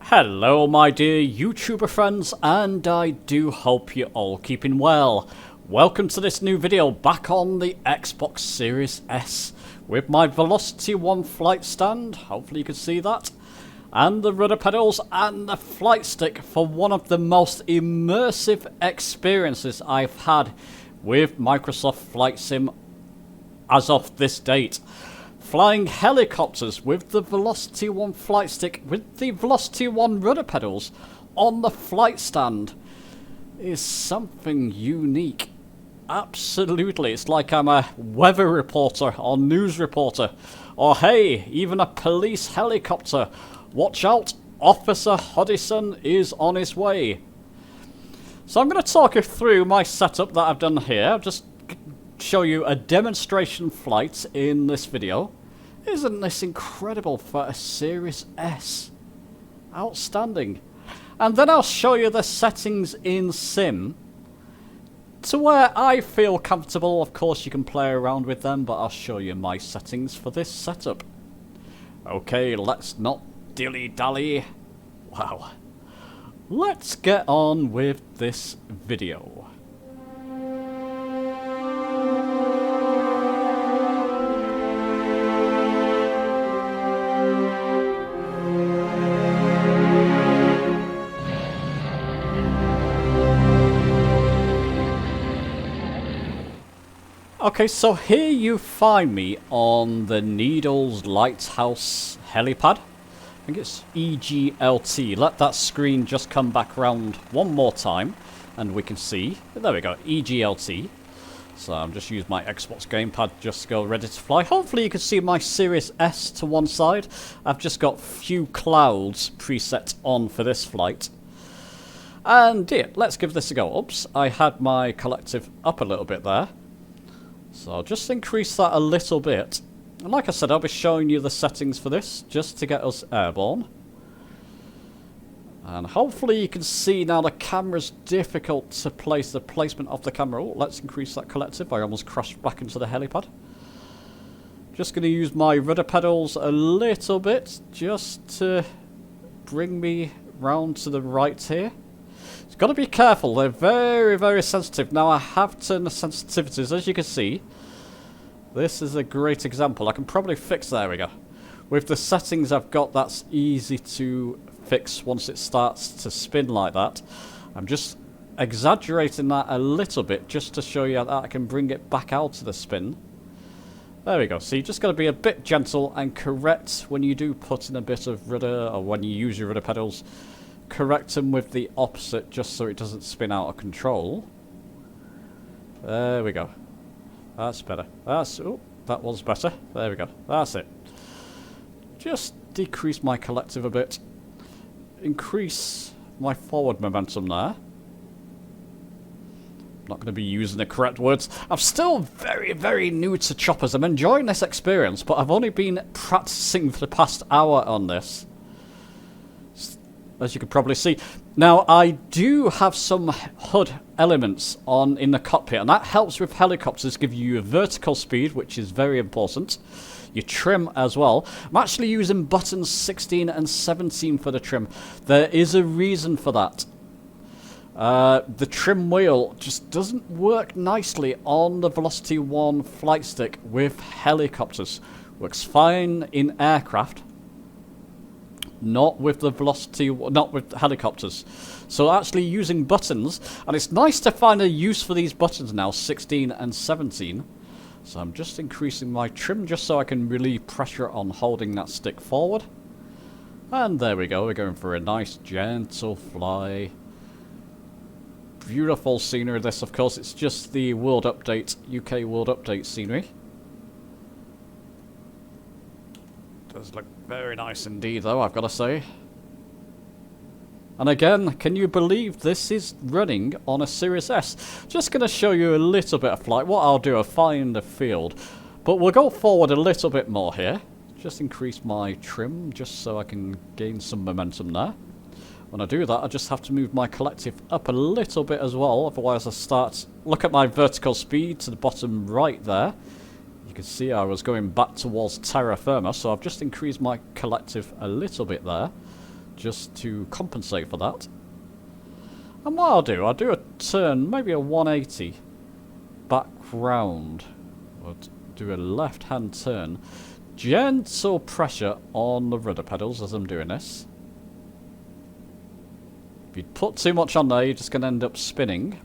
Hello my dear YouTuber friends, and I do hope you're all keeping well. Welcome to this new video back on the Xbox Series S with my Velocity 1 flight stand, hopefully you can see that, and the Rudder Pedals and the Flightstick for one of the most immersive experiences I've had with Microsoft Flight Sim as of this date. Flying helicopters with the Velocity 1 flight stick with the Velocity 1 rudder pedals on the flight stand is something unique. Absolutely, it's like I'm a weather reporter or news reporter, or hey, even a police helicopter. Watch out, Officer Hodgson is on his way. So I'm going to talk you through my setup that I've done here. I'll just show you a demonstration flight in this video. Isn't this incredible for a Series S? Outstanding. And then I'll show you the settings in Sim to where I feel comfortable. Of course you can play around with them, but I'll show you my settings for this setup. Okay, let's not dilly-dally. Wow. Let's get on with this video. Okay, so here you find me on the Needles Lighthouse helipad. I think it's EGLT. Let that screen just come back round one more time and we can see. There we go, EGLT. So I'm just using my Xbox gamepad just to go ready to fly. Hopefully you can see my Series S to one side. I've just got few clouds preset on for this flight. And yeah, let's give this a go. Oops, I had my collective up a little bit there. So I'll just increase that a little bit. And like I said, I'll be showing you the settings for this, just to get us airborne. And hopefully you can see now the camera's difficult to place, the placement of the camera. Oh, let's increase that collective. I almost crashed back into the helipad. Just going to use my rudder pedals a little bit, just to bring me round to the right here. Got to be careful, they're very, very sensitive. Now I have turned the sensitivities, as you can see. This is a great example. I can probably fix, there we go. With the settings I've got, that's easy to fix once it starts to spin like that. I'm just exaggerating that a little bit just to show you that I can bring it back out to the spin. There we go. So you just got to be a bit gentle and correct when you do put in a bit of rudder, or when you use your rudder pedals. Correct them with the opposite just so it doesn't spin out of control. There we go. That's better. Oh, that was better. There we go. That's it. Just decrease my collective a bit. Increase my forward momentum there. Not going to be using the correct words. I'm still very, very new to choppers. I'm enjoying this experience, but I've only been practicing for the past hour on this, as you can probably see. Now, I do have some HUD elements on in the cockpit, and that helps with helicopters, give you a vertical speed, which is very important. Your trim as well. I'm actually using buttons 16 and 17 for the trim. There is a reason for that. The trim wheel just doesn't work nicely on the Velocity 1 flight stick with helicopters. Works fine in aircraft. Not with the Velocity, not with helicopters. So actually using buttons, and it's nice to find a use for these buttons now, 16 and 17. So I'm just increasing my trim just so I can relieve pressure on holding that stick forward. And there we go, we're going for a nice gentle fly. Beautiful scenery this, of course, it's just the World Update, UK World Update scenery. Does look very nice indeed, though, I've got to say. And again, can you believe this is running on a Series S? Just going to show you a little bit of flight. What I'll do, I'll find a field. But we'll go forward a little bit more here. Just increase my trim, just so I can gain some momentum there. When I do that, I just have to move my collective up a little bit as well. Otherwise I start... Look at my vertical speed to the bottom right there. You can see I was going back towards terra firma, so I've just increased my collective a little bit there just to compensate for that. And what I'll do a turn, maybe a 180 back round. I'll do a left-hand turn. Gentle pressure on the rudder pedals as I'm doing this. If you put too much on there, you're just going to end up spinning.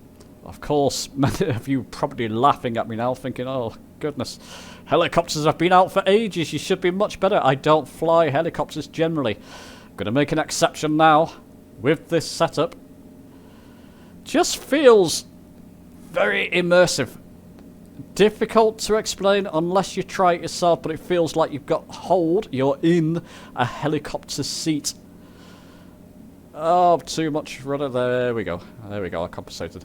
Of course, many of you probably laughing at me now, thinking, oh goodness, helicopters have been out for ages, you should be much better. I don't fly helicopters generally. I'm going to make an exception now with this setup. Just feels very immersive. Difficult to explain unless you try it yourself, but it feels like you've got hold, you're in a helicopter seat. Oh, too much rudder. There we go. There we go, I compensated.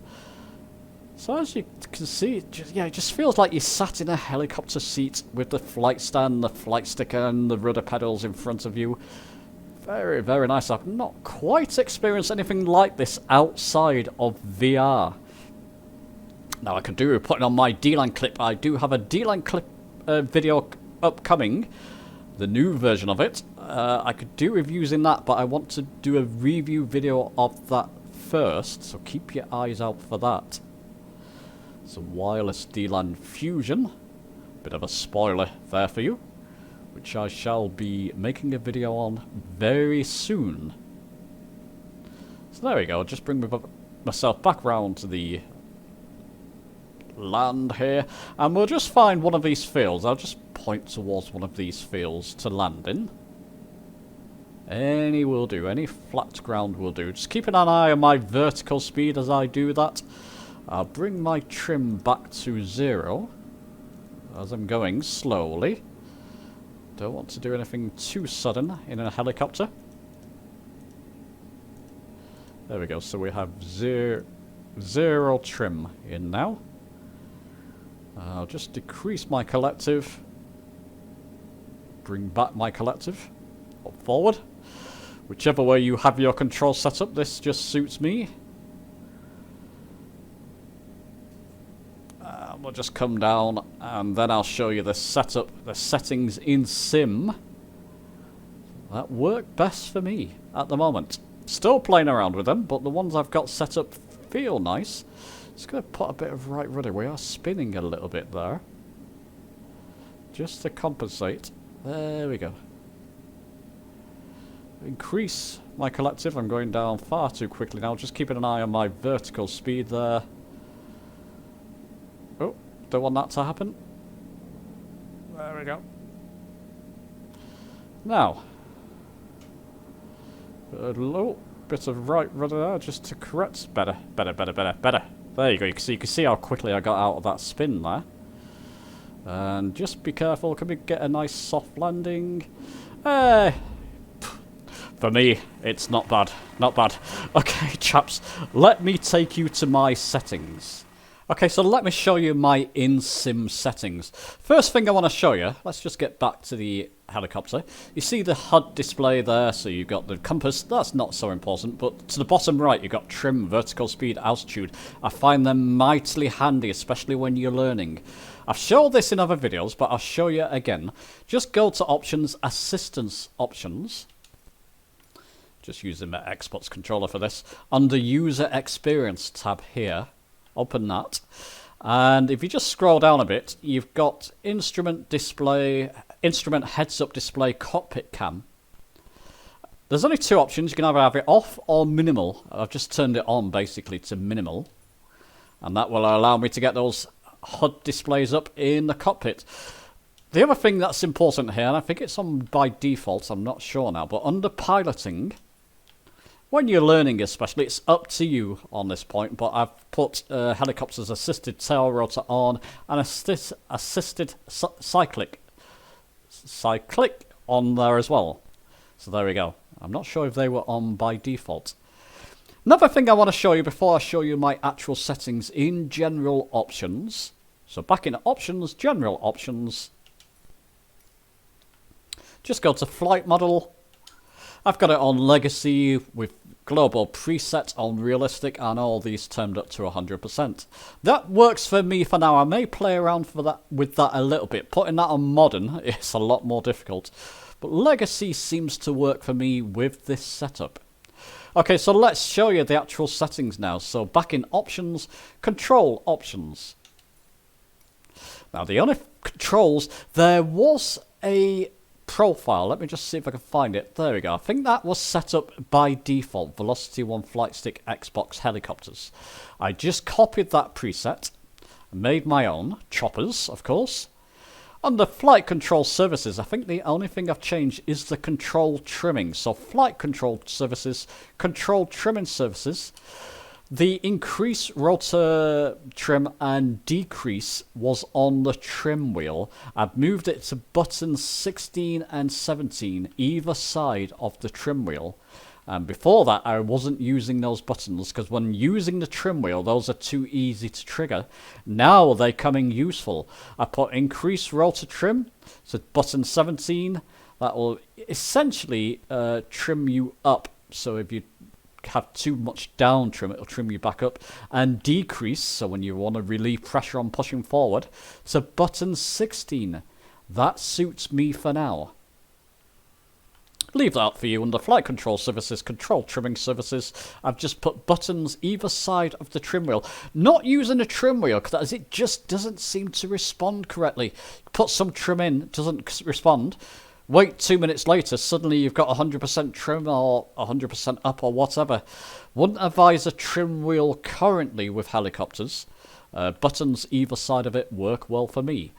So as you can see, it just feels like you sat in a helicopter seat with the flight stand, the flight sticker, and the rudder pedals in front of you. Very, very nice. I've not quite experienced anything like this outside of VR. Now I could do with putting on my D-Line clip. I do have a D-Line clip video upcoming, the new version of it. I could do with using that, but I want to do a review video of that first, so keep your eyes out for that. It's a wireless D-Line Fusion. Bit of a spoiler there for you, which I shall be making a video on very soon. So there we go, just bring myself back round to the land here, and we'll just find one of these fields. I'll just point towards one of these fields to land in. Any will do, any flat ground will do. Just keeping an eye on my vertical speed as I do that. I'll bring my trim back to 0 as I'm going slowly. Don't want to do anything too sudden in a helicopter. There we go, so we have zero trim in now. I'll just decrease my collective. Bring back my collective. Or forward. Whichever way you have your control set up, this just suits me. We'll just come down and then I'll show you the setup, the settings in Sim that work best for me at the moment. Still playing around with them, but the ones I've got set up feel nice. Just going to put a bit of right rudder. We are spinning a little bit there, just to compensate. There we go. Increase my collective. I'm going down far too quickly now. Just keeping an eye on my vertical speed there. Oh, don't want that to happen. There we go. Now, a little bit of right rudder there just to correct. Better. There you go. You can see how quickly I got out of that spin there. And just be careful. Can we get a nice soft landing? For me, it's not bad. Not bad. Okay, chaps. Let me take you to my settings. Okay, so let me show you my in-sim settings. First thing I want to show you, let's just get back to the helicopter. You see the HUD display there, so you've got the compass, that's not so important, but to the bottom right you've got trim, vertical speed, altitude. I find them mightily handy, especially when you're learning. I've shown this in other videos, but I'll show you again. Just go to options, assistance options. Just using my Xbox controller for this. Under user experience tab here. Open that, and if you just scroll down a bit, you've got instrument display, instrument heads-up display, cockpit cam. There's only two options. You can either have it off or minimal. I've just turned it on basically to minimal, and that will allow me to get those HUD displays up in the cockpit. The other thing that's important here, and I think it's on by default, I'm not sure now, but under piloting, when you're learning especially, it's up to you on this point, but I've put helicopter's assisted tail rotor on and assisted cyclic on there as well. So there we go. I'm not sure if they were on by default. Another thing I want to show you before I show you my actual settings in general options. So back in options, general options. Just go to flight model. I've got it on Legacy with global preset on realistic and all these turned up to 100%. That works for me for now. I may play around with that a little bit. Putting that on modern is a lot more difficult. But Legacy seems to work for me with this setup. Okay, so let's show you the actual settings now. So back in options, control options. Now the only controls, there was a profile. Let me just see if I can find it. There we go. I think that was set up by default. Velocity 1 Flightstick Xbox helicopters. I just copied that preset, made my own. Choppers, of course. Under flight control services, I think the only thing I've changed is the control trimming. So flight control services, control trimming services. The increase rotor trim and decrease was on the trim wheel. I've moved it to buttons 16 and 17 either side of the trim wheel. And before that I wasn't using those buttons because when using the trim wheel those are too easy to trigger. Now they're coming useful. I put increase rotor trim, so button 17. That will essentially trim you up. So if you have too much down trim, it'll trim you back up, and decrease, so when you want to relieve pressure on pushing forward, to button 16. That suits me for now. Leave that for you under flight control services, control trimming services. I've just put buttons either side of the trim wheel. Not using a trim wheel because it just doesn't seem to respond correctly. Put some trim in, doesn't respond. Wait 2 minutes later, suddenly you've got 100% trim or 100% up or whatever. Wouldn't advise a trim wheel currently with helicopters. Buttons either side of it work well for me.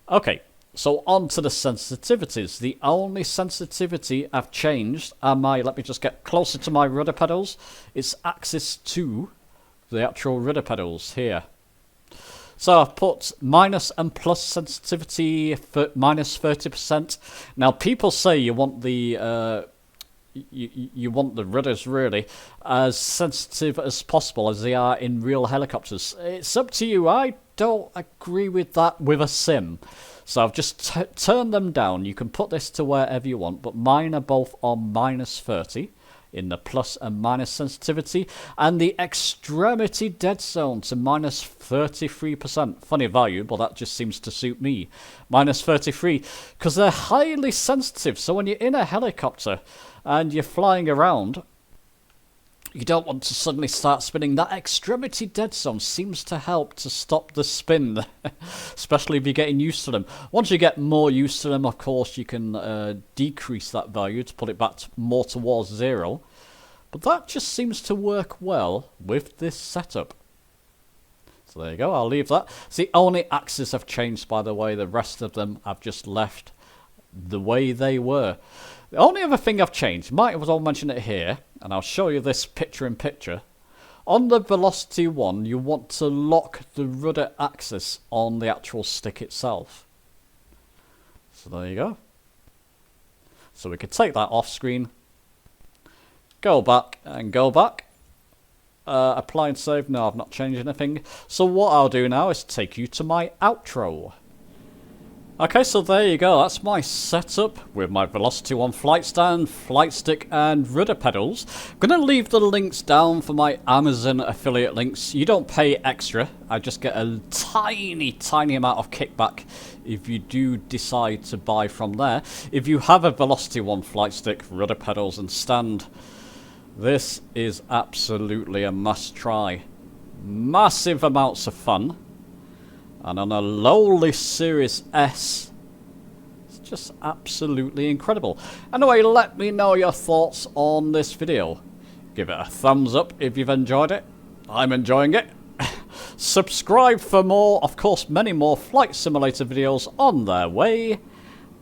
Okay, so on to the sensitivities. The only sensitivity I've changed are let me just get closer to my rudder pedals. It's axis 2, the actual rudder pedals here. So I've put minus and plus sensitivity for minus 30%. Now people say you want the you want the rudders really as sensitive as possible as they are in real helicopters. It's up to you. I don't agree with that with a sim. So I've just turned them down. You can put this to wherever you want, but mine are both on minus 30. In the plus and minus sensitivity, and the extremity dead zone to minus 33%. Funny value, but that just seems to suit me. Minus 33, because they're highly sensitive, so when you're in a helicopter and you're flying around, you don't want to suddenly start spinning. That extremity dead zone seems to help to stop the spin, especially if you're getting used to them. Once you get more used to them, of course, you can decrease that value to put it back more towards 0. But that just seems to work well with this setup. So there you go, I'll leave that. It's the only axes I've changed, by the way. The rest of them I've just left the way they were. The only other thing I've changed, might as well mention it here, and I'll show you this picture in picture. On the Velocity 1, you want to lock the rudder axis on the actual stick itself. So there you go. So we could take that off screen, go back and go back. Apply and save. No, I've not changed anything. So what I'll do now is take you to my outro. Okay, so there you go. That's my setup with my Velocity 1 flight stand, flight stick, and rudder pedals. I'm going to leave the links down for my Amazon affiliate links. You don't pay extra. I just get a tiny amount of kickback if you do decide to buy from there. If you have a Velocity 1 flight stick, rudder pedals, and stand, this is absolutely a must try. Massive amounts of fun. And on a lowly Series S, it's just absolutely incredible. Anyway, let me know your thoughts on this video. Give it a thumbs up if you've enjoyed it. I'm enjoying it. Subscribe for more, of course, many more flight simulator videos on their way.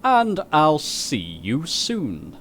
And I'll see you soon.